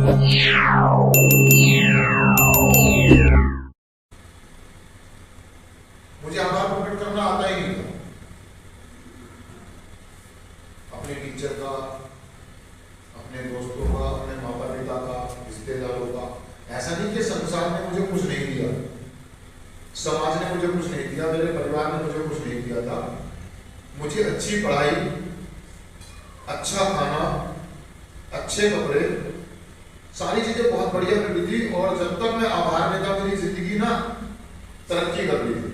मुझे आभार प्रकट करना आता ही नहीं था, अपने टीचर का, अपने दोस्तों का, अपने माता पिता का, रिश्तेदारों का। ऐसा नहीं कि संसार ने मुझे कुछ नहीं दिया, समाज ने मुझे कुछ नहीं दिया, मेरे परिवार ने मुझे कुछ नहीं दिया था। मुझे अच्छी पढ़ाई, अच्छा खाना, अच्छे कपड़े, सारी चीजें बहुत बढ़िया मिली थी। और जब तक मैं आभार में था मेरी जिंदगी ना तरक्की कर रही थी।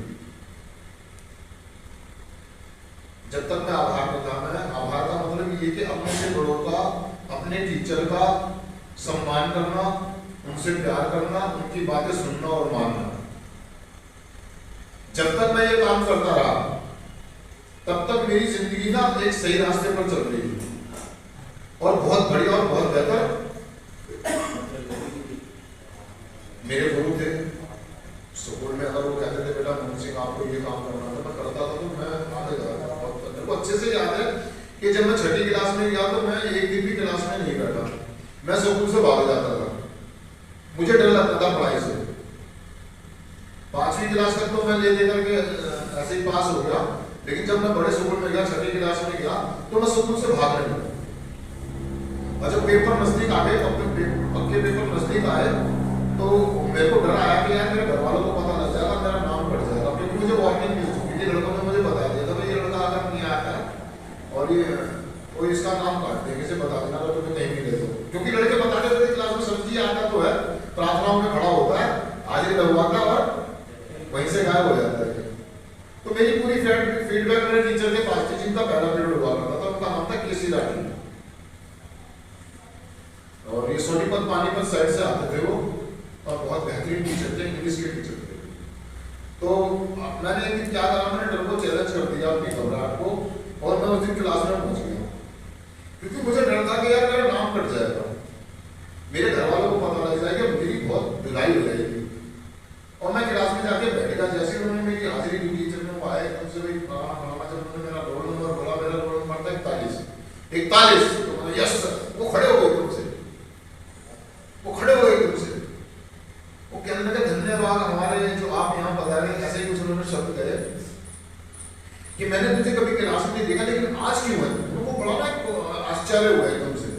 जब तक मैं आभार में था, मैं आभार का मतलब ये कि अपने से बड़ों का, अपने टीचर का सम्मान करना, उनसे प्यार करना, उनकी बातें सुनना और मानना। जब तक मैं ये काम करता रहा तब तक मेरी जिंदगी ना एक सही रास्ते पर चल रही थी और बहुत बढ़िया और बहुत बेहतर। मेरे गुरु थे स्कूल में, अगर वो कहते थे बेटा मोहन सिंह आपको ये काम करना था, मैं करता था, तो मैं आगे जा रहा था। मेरे को अच्छे से याद है कि जब मैं छठी क्लास में गया तो मैं एक दिन भी क्लास में नहीं बैठा, मैं स्कूल से भाग जाता था। मुझे डर लगता था पढ़ाई से। 5वीं क्लास तक तो मैं ले देकर के ऐसे ही पास हो गया, लेकिन जब मैं बड़े स्कूल में गया, छठी क्लास में गया, तो मैं स्कूल से भागने लगा। और जब पेपर नजदीक आ गए, पक्के पेपर नजदीक आए, तो मेरे को डर आया कि यार मेरे घर वालों को पता लग जाएगा, मेरा नाम कट जाएगा। क्योंकि मुझे वार्निंग मिल चुकी थी, लड़कों ने मुझे बता दिया था भाई ये लड़का अगर नहीं आया है और ये कोई इसका नाम काट देंगे, इसे बता देना अगर तुम्हें नहीं मिले तो। क्योंकि लड़के बताते थे क्लास में समझिए आता तो है, प्रार्थनाओं में खड़ा होता है, हाजिरी लगवाता और वहीं से गायब हो जाता है। तो मेरी पूरी फीडबैक मेरे टीचर के पास थी, जिनका पहला पीरियड हुआ करता था, उनका नाम था केसी राठी। और ये सोनीपत पानीपत साइड से आते थे वो, और बहुत बेहतरीन टीचर थे, इंग्लिश के टीचर थे। तो मैंने एक दिन क्या करा, मैंने डर को चैलेंज कर दिया अपनी घबराहट को, और मैं उस दिन क्लास में पहुंच गया। क्योंकि मुझे डर था कि यार मेरा नाम कट जाएगा, मेरे घर वालों को पता लग जाएगा, मेरी बहुत धुलाई हो जाएगी। और मैं क्लास में जाके बैठेगा, जैसे उन्होंने मेरी हाजिरी दी, टीचर ने आए तुमसे भाई जब उन्होंने मेरा रोल नंबर बोला, मेरा रोल नंबर था 41, तो मैंने यस सर। वो खड़े हो गए तुमसे, वो कहने लगे धन्यवाद हमारे जो आप यहाँ पधारे। ऐसे ही कुछ उन्होंने शब्द कहे कि मैंने तुझे कभी क्लास में नहीं देखा, लेकिन आज क्यों है? उनको बड़ा ना आश्चर्य हुआ एकदम से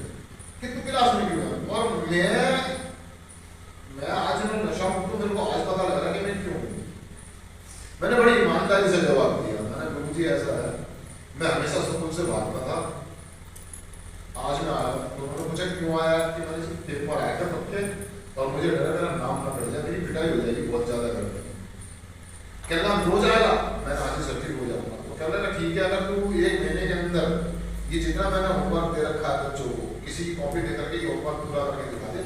कि तू क्लास में क्यों है। और मैं आज नशा मुक्त, मेरे को आज पता लग रहा कि मैं क्यों हूँ। मैंने बड़ी ईमानदारी से जवाब दिया, मैंने गुरु जी ऐसा है, मैं हमेशा स्कूल से भागता था, आज मैं आया। तो उन्होंने पूछा क्यों आया? कि मैंने पेपर आया था पक्के, और मुझे डर मेरा नाम ना पड़ जाए, मेरी पिटाई हो जाएगी बहुत ज्यादा करके। कहना रोज आएगा, मैं आज ही सब्जी हो जाऊंगा। तो कह रहा ठीक है, अगर तू 1 महीने के अंदर ये जितना मैंने होमवर्क दे रखा है बच्चों को, किसी की कॉपी दे करके ये होमवर्क पूरा करके दिखा दे,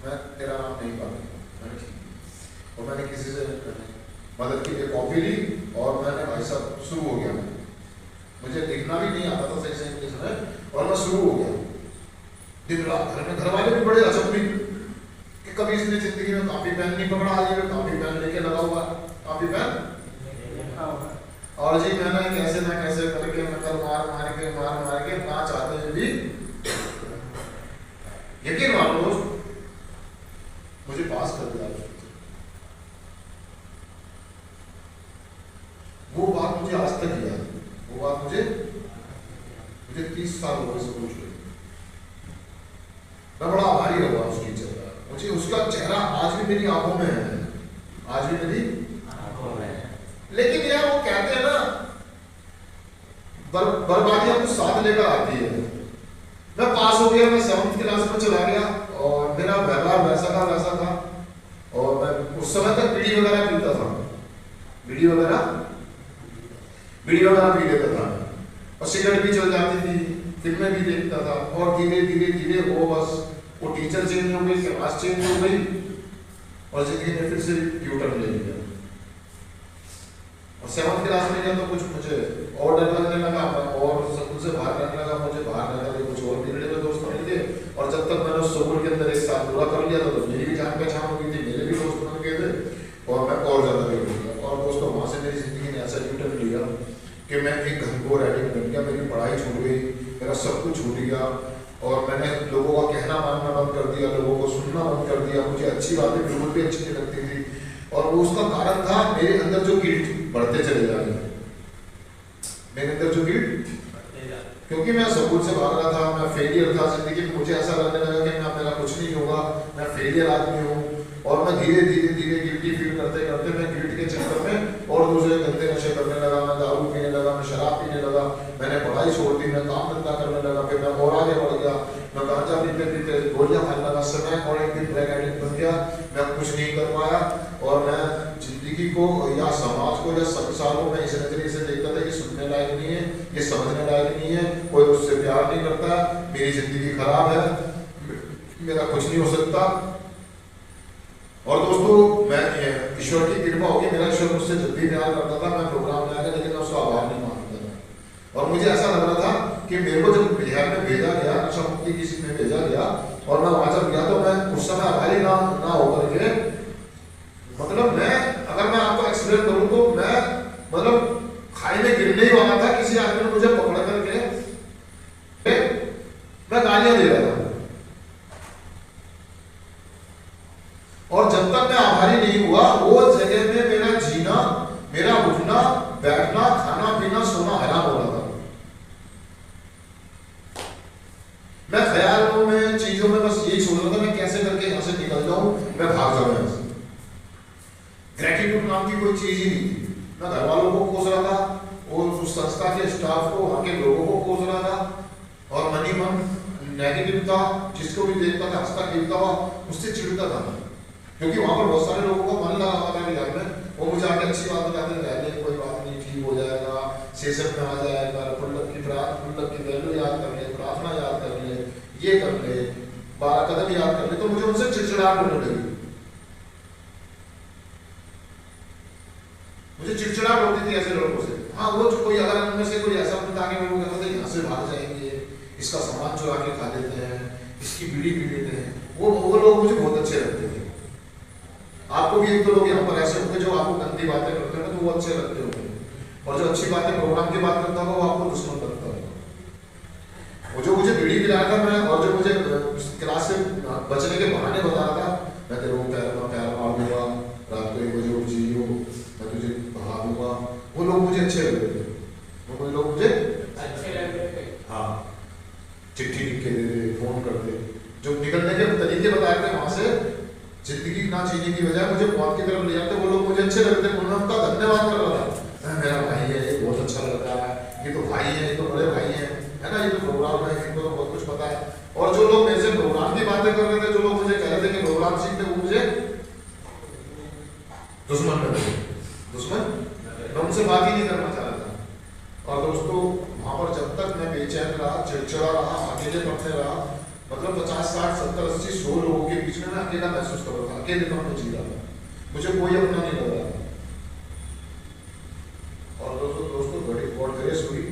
मैं तेरा नाम नहीं पाऊंगा। मैंने ठीक, और मैंने किसी से मदद के लिए कॉपी ली, और मैंने भाई साहब शुरू हो गया। मुझे लिखना भी नहीं आता था सही से इंग्लिश में, और मैं शुरू हो गया दिन रात। घर वाले भी बड़े अचंभित कि कभी इसने जिंदगी में कॉपी पेन नहीं पकड़ा, आज ये कॉपी पेन लेके लगा हुआ, कॉपी पेन। और जी मैंने कैसे ना कैसे करके नकल मार मार के ना चाहते हुए भी, यकीन मानो मुझे पास कर दिया। वो बात मुझे आज तक याद है, वो बात मुझे 30 साल हो गए स्कूल छोड़े। मैं बड़ा आभारी रहा उस टीचर का, मुझे उसका चेहरा आज भी मेरी आंखों में है, आज भी मेरी आंखों में है। लेकिन यार वो कहते हैं ना, बर्बादी हमको साथ लेकर आती है। मैं पास हो गया, मैं 7th क्लास में चला गया, और मेरा व्यवहार वैसा था। और मैं उस समय तक बीड़ी वगैरह पीता था, बीड़ी वगैरह पी लेता था, और सिगरेट भी चल जाती थी, फिल्में भी देखता था। और धीरे धीरे वो बस वो टीचर चेंज हो गई, क्लास चेंज हो गई, और जिंदगी में फिर से ट्यूटर ले लिया। और 7th क्लास में गया तो कुछ मुझे और डर लगने लगा, और स्कूल से बाहर रहने लगा, मुझे बाहर रहने लगे, कुछ और बिगड़े हुए दोस्त मिल गए। और जब तक मैंने उस स्कूल के अंदर 1 साल पूरा कर लिया था, तो मेरी भी जान पहचान हो गई थी, मेरे भी दोस्त बन गए थे, और मैं और ज्यादा बिगड़ गया। और दोस्तों वहां से मेरी जिंदगी ने ऐसा ट्यूटर लिया कि मैं एक घनघोर एडिक्ट बन गया। मेरी पढ़ाई छूट गई, मेरा सब कुछ छूट गया, और मैंने लोगों का कहना दिया, मुझे अच्छी बातें बिल्कुल भी अच्छी नहीं लगती थी। और वो उसका कारण था मेरे अंदर जो गिल्ट बढ़ते चले जा रहे थे, मेरे अंदर जो गिल्ट, क्योंकि मैं स्कूल से भाग रहा था, मैं फेलियर था जिंदगी में, मुझे ऐसा लगने लगा कि मैं मेरा कुछ नहीं होगा, मैं फेलियर आदमी हूँ। और मैं धीरे धीरे धीरे गिल्टी फील करते करते मैं गिल्ट के चक्कर में और दूसरे गंदे नशे करने लगा, मैं दारू पीने लगा, मैं शराब पीने लगा, मैंने पढ़ाई छोड़ दी, मैं काम धंधा करने लगा, फिर मैं और आगे बढ़ गया, मैं गांजा पीते पीते गोलियां खाने लगा, समय और एक दिन ड्रग एडिक्ट बन गया, मैं कुछ नहीं कर पाया। और मैं जिंदगी को या समाज को या संसार को मैं इस नजरिए से देखता था कि सुनने लायक नहीं है, ये समझने लायक नहीं है, कोई मुझसे प्यार नहीं करता, मेरी जिंदगी खराब है, मेरा कुछ नहीं हो सकता। और दोस्तों मैं ईश्वर की कृपा होगी, मेरा ईश्वर मुझसे जब भी प्यार करता था मैं प्रोग्राम में आया, लेकिन मैं उसका आभार नहीं मानता था। और मुझे ऐसा लग रहा था कि मेरे को जब बिहार में भेजा गया, नशा मुक्ति किसी में भेजा गया और मैं वहां जब गया तो मैं उस समय आभारी ना होकर के, मतलब मैं अगर मैं आपको एक्सप्लेन करूं तो मैं मतलब खाई में गिरने ही वाला था, किसी आदमी ने मुझे पकड़ करके मैं गालियां दे रहा था। और जब तक मैं आभारी नहीं हुआ वो जगह में मेरा जीना, मेरा उठना बैठना खाना पीना सोना हराम हो रहा था। मैं ख्यालों में चीजों में बस यही सोच रहा था मैं कैसे करके यहाँ से निकल जाऊं, मैं भाग जाऊं यहाँ से। ग्रेटिट्यूड नाम की कोई चीज ही नहीं थी। मैं घर वालों को कोस रहा था और उस संस्था के स्टाफ को, वहां के लोगों को कोस रहा था, और मन ही मन नेगेटिव था, जिसको भी देखता था हंसता खेलता हुआ उससे चिढ़ता था, क्योंकि वहां पर बहुत सारे लोगों को मन लगा हुआ था घर में, वो मुझे आके अच्छी बात बताते थे, कोई बात नहीं ठीक हो जाएगा, सेशन में आ जाएगा, पुल्लक की वैल्यू याद कर ले, प्रार्थना याद कर ले, ये कर ले, 12 कदम याद कर ले। तो मुझे उनसे चिड़चिड़ाहट होने लगी, मुझे चिड़चिड़ाहट होती थी ऐसे लोगों से। हाँ वो जो कोई अगर उनमें से कोई ऐसा बता के लोग कहते थे यहाँ से भाग जाएंगे, इसका सामान चुरा के खा लेते हैं, इसकी बीड़ी पी लेते हैं, वो लोग मुझे बहुत अच्छे लगते थे। आपको भी एक दो लोग यहाँ पर ऐसे होंगे जो आपको गंदी बातें करते हैं तो वो अच्छे लगते होंगे, और जो अच्छी बातें प्रोग्राम की बात करता होगा वो आपको दुश्मन लगता होगा। वो जो मुझे बीड़ी पिलाया था मैं, और जो मुझे क्लास से बचने के बहाने बता रहा था, मैं तेरे को प्यार मार दूंगा, रात को 1 बजे उठ जाइयो, मैं तुझे भगा दूंगा, वो लोग मुझे अच्छे लगते थे, वो लोग मुझे अच्छे लगते थे। हाँ, चिट्ठी लिख के देते, फोन करते, जो निकलने के तरीके बताए थे वहां से, जिंदगी ना जीने की बजाय मुझे मौत की तरफ ले जाते, वो लोग मुझे अच्छे लगते, उनका धन्यवाद कर रहा था, मेरा भाई है, ये बहुत अच्छा लग रहा है, ये तो भाई है, ये तो बड़े भाई है ना, ये तो प्रोग्राम है, इनको तो बहुत कुछ पता है। और जो लोग मेरे से प्रोग्राम की बातें कर रहे थे, जो लोग मुझे कह रहे थे कि प्रोग्राम सीखते, वो मुझे दुश्मन कर रहे थे, दुश्मन, मैं उनसे बात ही नहीं करना चाह रहा था। और दोस्तों वहां पर जब तक मैं बेचैन रहा, चिड़चिड़ा रहा, अकेले पड़ते रहा, मतलब 50, 60, 70, 80, 100 लोगों के बीच में मैं अकेला महसूस कर रहा था, अकेले में जी रहा था, मुझे कोई अपना नहीं लग रहा था। और दोस्तों बड़ी गॉड ग्रेस हुई,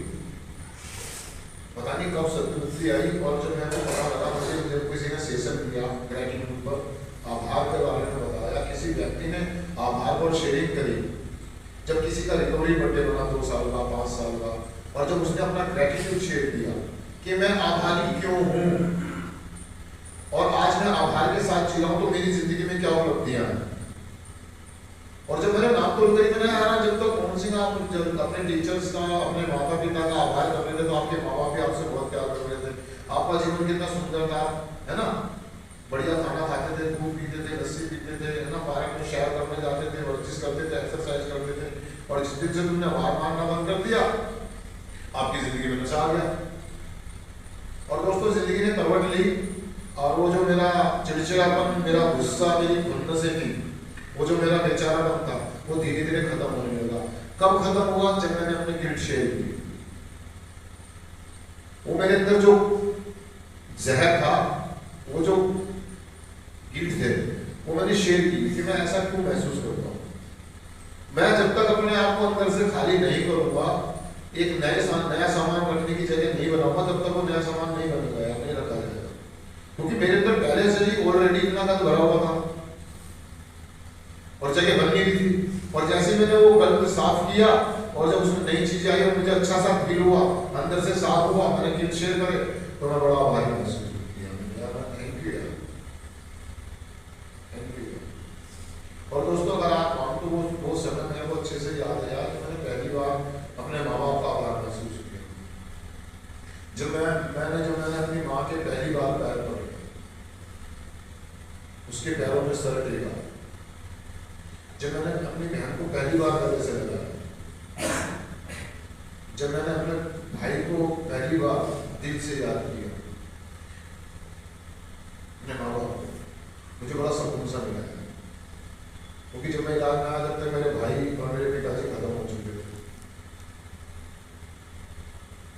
पता नहीं कब सद्बुद्धि आई, और जब मेरे को पता लगा, मुझे जब किसी ने सेशन दिया ग्रेटिट्यूड पर, आभार के बारे में बताया, किसी व्यक्ति ने आभार पर शेयरिंग करी, जब किसी का रिकवरी बर्थडे बना 2 साल का 5 साल का, और जब उसने अपना ग्रेटिट्यूड शेयर किया कि मैं आभारी क्यों हूं और आज मैं आभार के साथ जी रहा हूं, तो मेरी जिंदगी में क्या उपलब्धियां हैं। और जब मैंने नाम तोड़ करी, मैंने यार जब तक कौन सिंह आप अपने टीचर्स का, अपने माता पिता का आभार कर रहे थे, तो आपके माँ बाप भी आपसे बहुत प्यार कर रहे थे, आपका जीवन कितना सुंदर था, है ना, बढ़िया खाना खाते थे, दूध पीते थे, लस्सी पीते थे, है ना, पार्क में सैर करने जाते थे, वर्जिश करते थे, एक्सरसाइज करते थे। और जिस दिन से तुमने हार मारना बंद कर दिया, आपकी जिंदगी में नशा आ गया। और दोस्तों जिंदगी ने करवट ली, और वो जो मेरा चिड़चिड़ापन, मेरा गुस्सा, मेरी खुन्नसें थी, वो जो मेरा बेचारापन था, वो धीरे धीरे खत्म होने लगा। कब खत्म हुआ? जब मैंने अपनी गिल्ट शेयर की। वो मेरे अंदर जो जहर था, वो जो गिल्ट थे, वो मैंने शेयर की कि मैं ऐसा क्यों महसूस करता हूँ। मैं जब तक अपने आप को अंदर से खाली नहीं करूंगा, एक नया सामान रखने की जगह नहीं बनाऊंगा, तब तक वो नया सामान नहीं बनेगा या नहीं रखा जाएगा, क्योंकि मेरे अंदर पहले से ही ऑलरेडी इतना गंद भरा हुआ था और जगह बननी भी थी। और जैसे मैंने वो गंद साफ किया और जब उसमें नई चीजें आई और मुझे अच्छा सा फील हुआ, अंदर से साफ हुआ, मैंने गिल्ट शेयर करे, तो मैं बड़ा आभारी महसूस किया। थैंक यू यार, उसके पैरों में सर टेका। जब मैंने अपनी बहन को पहली बार गले से लगाया, जब मैंने अपने भाई को पहली बार दिल से याद किया, अपने माँ बाप को, मुझे बड़ा सुकून सा मिला है। क्योंकि जब मैं इलाज में आया, जब तक मेरे भाई और मेरे पिताजी खत्म हो चुके थे,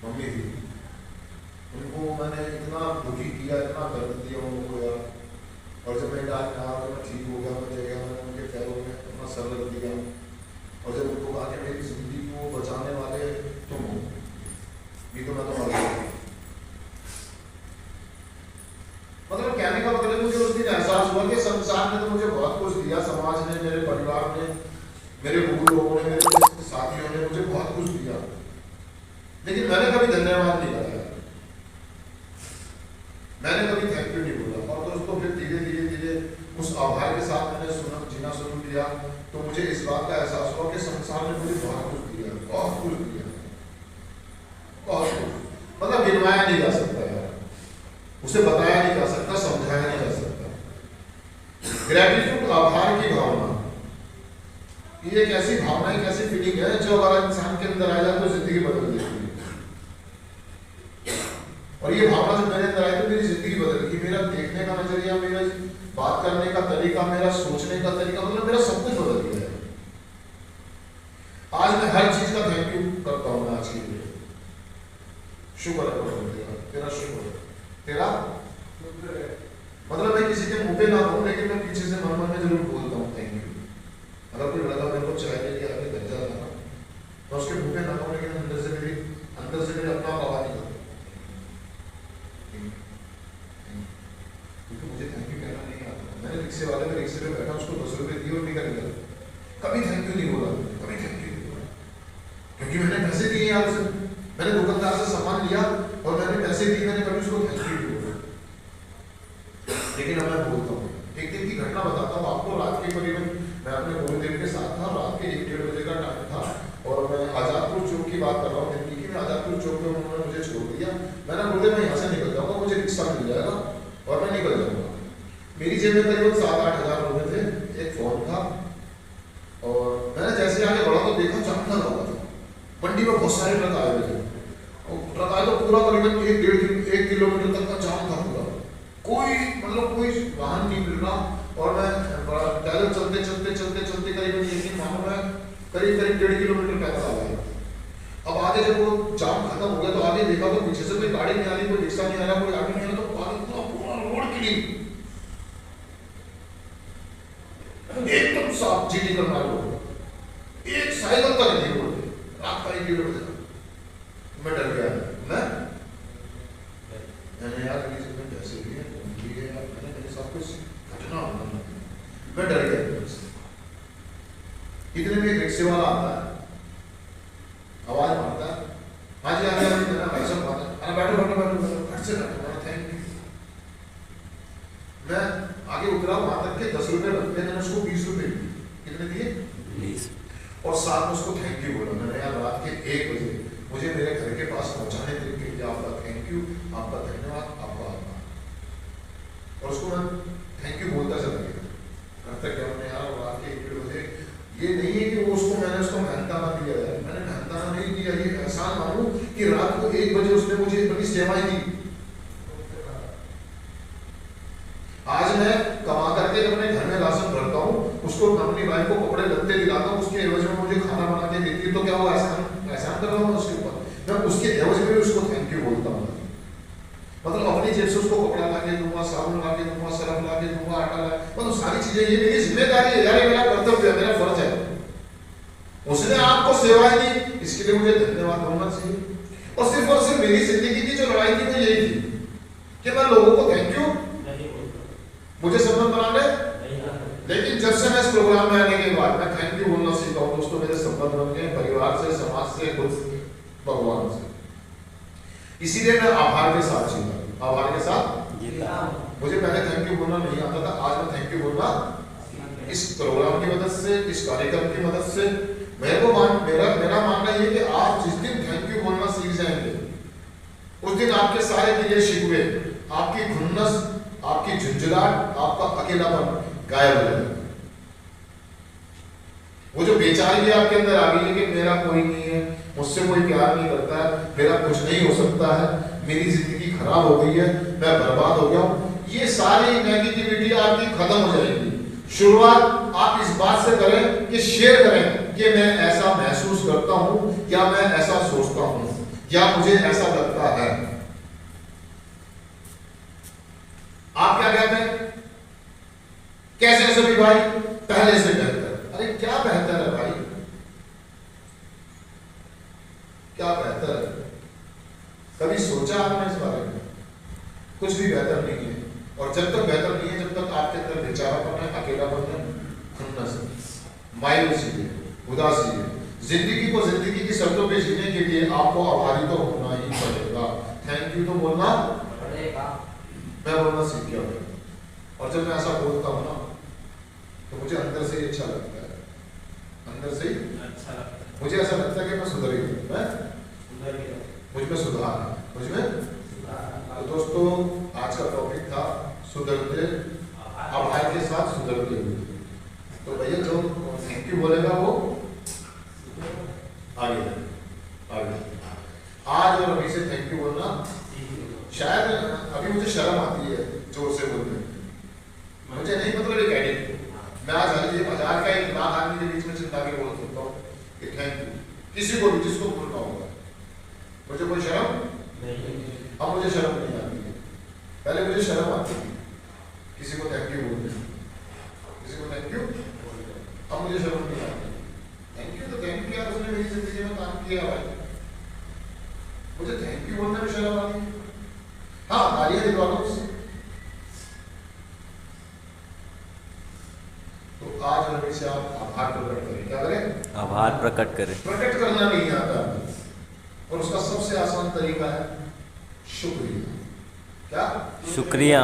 मम्मी थी, उनको मैंने इतना दुखी किया, इतना दर्द दिया उनको यार। और जब मैं इलाज में आया तो मैं ठीक हो गया, मैं जगह मैंने उनके पैरों में अपना सर रख दिया। और जब उनको कहा कि मेरी जिंदगी को बचाने वाले तुम हो, ये तो मैं तो मर गया। मतलब कहने का मतलब मुझे उस दिन एहसास हुआ कि संसार ने तो मुझे बहुत कुछ दिया, समाज ने, मेरे परिवार ने, मेरे गुरु लोगों ने, मेरे साथियों ने मुझे बहुत कुछ दिया, लेकिन मैंने कभी धन्यवाद नहीं कराया, मैंने कभी थैंक यू नहीं बोला। और दोस्तों फिर धीरे धीरे धीरे उस आभार के साथ मैंने जीना शुरू किया, तो मुझे इस बात का एहसास हुआ कि संसार ने मुझे बहुत कुछ दिया, बहुत कुछ दिया, बहुत कुछ, मतलब गिनवाया नहीं जा सकता यार, उसे बताया नहीं जा सकता, समझाया नहीं जा सकता। ग्रेटिट्यूड, आभार की भावना, ये एक ऐसी भावना, एक ऐसी फीलिंग है जो अगर इंसान के अंदर आ जाए तो जिंदगी बदल देती है। और ये भावना जब मेरे अंदर आई तो मेरी जिंदगी बदल गई। मेरा देखने का नजरिया, मेरा बात करने का तरीका, मेरा सोचने का तरीका, मतलब मेरा सब कुछ बदल गया है। आज मैं हर चीज का थैंक यू करता हूँ। आज के लिए शुक्र है तेरा शुक्र है, तेरा मतलब मैं किसी के मुंह पे ना हूँ, लेकिन मैं पीछे से मन में जरूर बोलता हूँ थैंक यू। अगर कोई लड़का मेरे को चाय लेके आके घर जाता ना, मैं उसके मुंह पे ना हूँ, लेकिन अंदर से मेरे अपना बाबा नहीं करता, क्योंकि मुझे थैंक यू कहना नहीं आता। मैंने रिक्शे वाले में रिक्शे पे बैठा, उसको 10 रुपए दिए और निकल गया, कभी थैंक यू नहीं बोला, कभी थैंक यू नहीं बोला, क्योंकि मैंने पैसे दिए यार उसे, मैंने दुकानदार से सामान लिया और मैंने पैसे दिए, मैंने कभी उसको थैंक यू नहीं बोला। लेकिन अब मैं बोलता हूँ, एक दिन की घटना बताता हूँ आपको। रात के करीबन मैं अपने गुरुदेव के साथ था, रात के 1-1:30 बजे का टाइम था, और मैं आजादपुर चौक की बात कर रहा हूँ दिल्ली की। मैं आजादपुर चौक पे उन्होंने मुझे छोड़ दिया, मैंने बोले मैं यहाँ से निकल जाऊँगा, मुझे रिक्शा मिल जाएगा और मैं निकल जाऊँगा। मेरी जेब में करीबन 7-8 हज़ार रुपए थे, एक फोन था, और मैंने जैसे आगे बढ़ा तो देखा जाम लगा हुआ था, मंडी में बहुत सारे ट्रक आए हुए थे, ट्रक आए तो पूरा करीबन 1 किलोमीटर तक का जाम था पूरा, कोई वाहन नहीं मिल रहा। और मैं पैदल चलते करीबन यकीन मानो मैं करीब 1.5 किलोमीटर पैदल आ गया। अब आगे जब वो जाम खत्म हो गया तो आगे देखा तो पीछे से कोई गाड़ी नहीं आ रही, कोई रिक्शा नहीं आ रहा, कोई आगे नहीं आ रहा, तो पूरा रोड क्लीन, एकदम साफ जीटी करना रोड, एक साइकिल तक नहीं रोड, रात का 1 किलोमीटर। मैं डर गया, मैंने यार पैसे लिए यार, मैंने मेरे साथ कुछ घटना होना, मैं डर गया। इतने में एक रिक्शे वाला आता है, आवाज मारता है, हाँ जी आ गया, मेरा पैसा मांगा, अरे बैठो घर से बैठो, थैंक यू। मैं आगे उतरा, वहां तक के 10 रुपए लगते, मैंने उसको 20 रुपए दिए, कितने दिए 20, और साथ में उसको थैंक यू बोला। मैंने यार रात के 1 बजे मुझे मेरे घर के पास पहुंचाने के लिए आपका थैंक यू, आपका धन्यवाद, आपका आभार, और उसको मैं थैंक यू बोलता चला गया घर तक। हमने यार रात के 1-1:30 बजे, ये नहीं है कि मैंने उसको मेहनताना दिया है, मैंने मेहनताना नहीं दिया, ये एहसान मानूं कि रात को 1 बजे उसने मुझे बड़ी सेवाएं दी। आज मैं कमा करके अपने घर में राशन भरता हूँ, उसको अपनी वाइफ को कपड़े लत्ते दिलाता हूँ, उसके एवज में मुझे खाना बना के देती है, तो क्या वो एहसान कर रहा हूँ उसके ऊपर? मैं उसके एवज में भी उसको थैंक यू बोलता हूँ। मतलब अपनी जेब से उसको कपड़ा ला के दूंगा, साबुन ला के दूंगा, सरफ ला के दूंगा, आटा ला, मतलब सारी चीजें, ये मेरी जिम्मेदारी है यार, ये मेरा कर्तव्य है, मेरा फर्ज है। उसने आपको सेवाएं दी, इसके लिए मुझे धन्यवाद बोलना चाहिए। और सिर्फ मेरी जिंदगी की जो लड़ाई थी वो यही थी कि मैं लोगों को थैंक यू मुझे संबंध बना ले, लेकिन जब से मैं इस प्रोग्राम में आने के बाद मैं थैंक यू बोलना सीखा हूं दोस्तों, मेरे संबंध बन गए परिवार से, समाज से, खुद से, भगवान से। इसीलिए मैं आभार के साथ जीता, आभार के साथ जीता। मुझे पहले थैंक यू बोलना नहीं आता था, आज मैं थैंक यू बोलना इस प्रोग्राम की मदद से, इस कार्यक्रम की मदद से। मेरा मानना ये कि आप जिस दिन थैंक यू बोलना सीख जाएंगे, उस दिन आपके सारे गिले शिकवे, आपकी खुन्नस, आपकी झुंझुन झुंझलाहट, आपका अकेलापन गायब हो जाएगा। वो जो बेचारी आपके अंदर आ गई है कि मेरा कोई नहीं है, मुझसे कोई प्यार नहीं करता है, मेरा कुछ नहीं हो सकता है, मेरी जिंदगी खराब हो गई है, मैं बर्बाद हो गया हूं, ये सारी नेगेटिविटी आपकी खत्म हो जाएगी। शुरुआत आप इस बात से करें कि शेयर करें कि मैं ऐसा महसूस करता हूं, या मैं ऐसा सोचता हूं, या मुझे ऐसा लगता है। आप क्या कहते हैं? कैसे सभी भाई? पहले से बेहतर। अरे क्या बेहतर है भाई? क्या बेहतर है? कभी सोचा आपने इस बारे में? कुछ भी बेहतर नहीं है। और जब तक बेहतर नहीं है, जब तक आपके अंदर बेचारापन है, अकेलापन है, खुन्नस है, मायूसी है, उदासी है, जिंदगी को जिंदगी की शर्तों पे जीने के लिए आपको आभारी तो होना ही पड़ेगा। थैंक यू तो बोलना पड़ेगा। मैं बोलना सीख गया हूं, और जब मैं ऐसा बोलता हूं ना, तो मुझे अंदर से अच्छा लगता है, अंदर से अच्छा लगता है। मुझे ऐसा लगता है कि मैं सुधर गया, मुझ में सुधार है, मुझ में। तो दोस्तों, आज का टॉपिक था सुधरते आभार के साथ सुधरते हुए। तो भैया जो थैंक यू बोलेगा वो आगे आगे आज और अभी से थैंक यू बोलना। शायद अभी मुझे शर्म आती है जोर से बोलने में, मुझे नहीं, मतलब एक एडिट, मैं आज 1000 का 1 लाख आदमी के बीच में चिल्ला के बोल सकता हूँ कि थैंक यू, किसी को भी जिसको बोलना होगा, मुझे कोई शर्म नहीं। अब मुझे शर्म नहीं आती है, पहले मुझे शर्म आती थी किसी को थैंक यू बोलने, किसी को थैंक यू, अब मुझे शर्म नहीं आती। थैंक यू तो थैंक यू यार, उसने मेरी जिंदगी में काम किया भाई, मुझे थैंक यू बोलने में शर्म आती है। हाँ, तालियां दिलवा दो उससे। तो आज और अभी से आप आभार प्रकट करें। क्या करें? आभार प्रकट करें। प्रकट करना नहीं आता, और उसका सबसे आसान तरीका है शुक्रिया। क्या? शुक्रिया।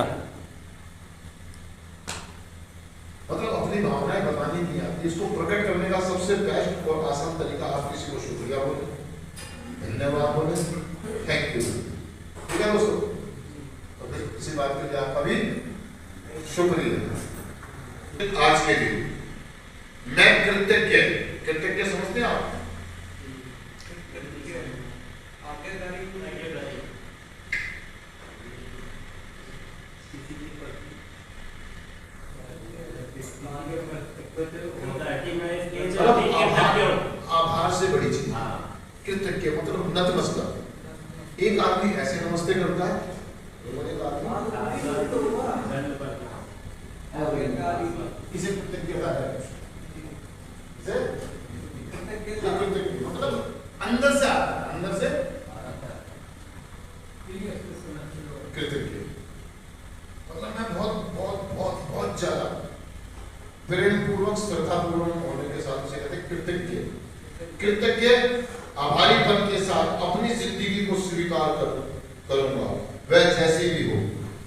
मतलब अपनी भावनाएं बतानी नहीं आती, इसको प्रकट करने का सबसे बेस्ट और आसान तरीका, आप किसी को शुक्रिया बोले, धन्यवाद बोले, थैंक यू। ठीक है दोस्तों? तो इसी बात के लिए आपका भी शुक्रिया। आज के लिए मैं कृतज्ञ, कृतज्ञ समझते हैं आप? आभार से बड़ी चीज कृतज्ञ मतलब नतमस्तक। एक आदमी ऐसे नमस्ते करता है, इसे कृतज्ञता है, मतलब अंदर से आता है, अंदर से कृतज्ञ, मतलब मैं बहुत बहुत बहुत बहुत ज्यादा प्रेम पूर्वक श्रद्धा पूर्वक होने के साथ उसे कहते कृतज्ञ। कृतज्ञ आभारीपन के साथ अपनी जिंदगी को स्वीकार करूंगा, वह जैसी भी हो,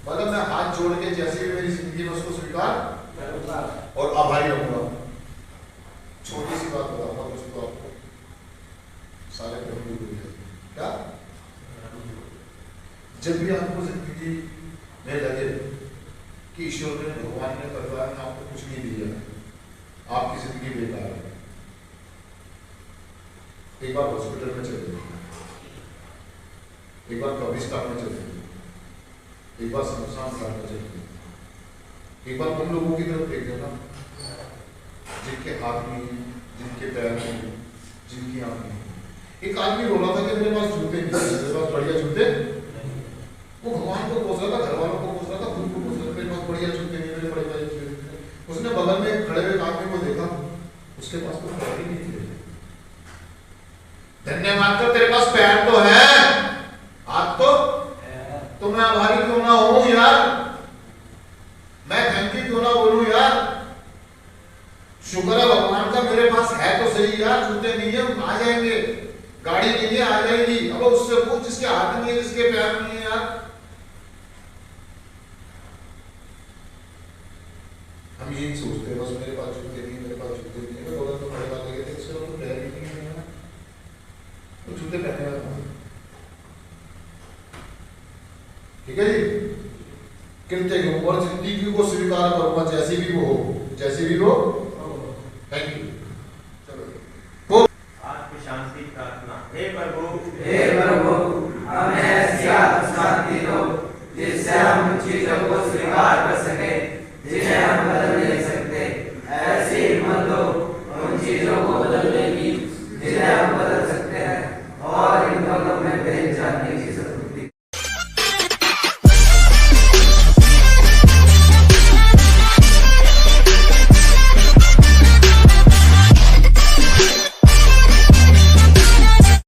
मतलब मैं हाथ जोड़ के जैसी भी मेरी जिंदगी में उसको स्वीकार करूंगा और आभारी रहूंगा। छोटी सी बात बताऊंगा दोस्तों आपको, सारे क्या, जब भी आपको जिंदगी में लगे कि ईश्वर ने, भगवान ने, परिवार ने आपको कुछ नहीं दिया, आपकी जिंदगी बेकार है, एक बार हॉस्पिटल में चले जाइए, एक बार कब्रिस्तान में चले जाइए, एक बार शमशान घाट में चले जाइए, एक बार उन लोगों की तरफ देख देना जिनके हाथ नहीं, जिनके पैर नहीं, जिनकी आंख नहीं। एक आदमी बोला था कि मेरे पास जूते नहीं, मेरे पास बढ़िया जूते, वो भगवान को पूछ रहा था, घर वालों को पूछ रहा था, खुद को पूछ रहा था, मेरे पास बढ़िया जूते नहीं, मेरे बड़े बड़े जूते। उसने बगल में खड़े हुए आदमी को देखा, उसके पास तो पैर ही नहीं थे। धन्यवाद, तो तेरे पास पैर तो है, हाथ तो मैं आभारी क्यों ना हूं यार, मैं थैंक यू क्यों ना बोलूं यार, शुक्र है भगवान का मेरे पास है तो सही यार, जूते नहीं है आ जाएंगे, गाड़ी नहीं है आ जाएगी, अब उससे पूछ जिसके हाथ नहीं है, जिसके पैर नहीं है यार। हम यही सोचते हैं, बस मेरे पास जूते नहीं, मेरे पास जूते नहीं है, बगल तो खड़े वाले कहते इससे तो पैर ही नहीं है, तो जूते पहने वाला। ठीक है जी, कृतज्ञ हूँ और जिंदगी को स्वीकार करूंगा जैसी भी वो हो, जैसी भी वो। Thank you. चलो आत्म शांति प्रार्थना। हे प्रभु हमें ऐसी आत्म शांति दो जिससे हम चीजों को स्वीकार कर सकें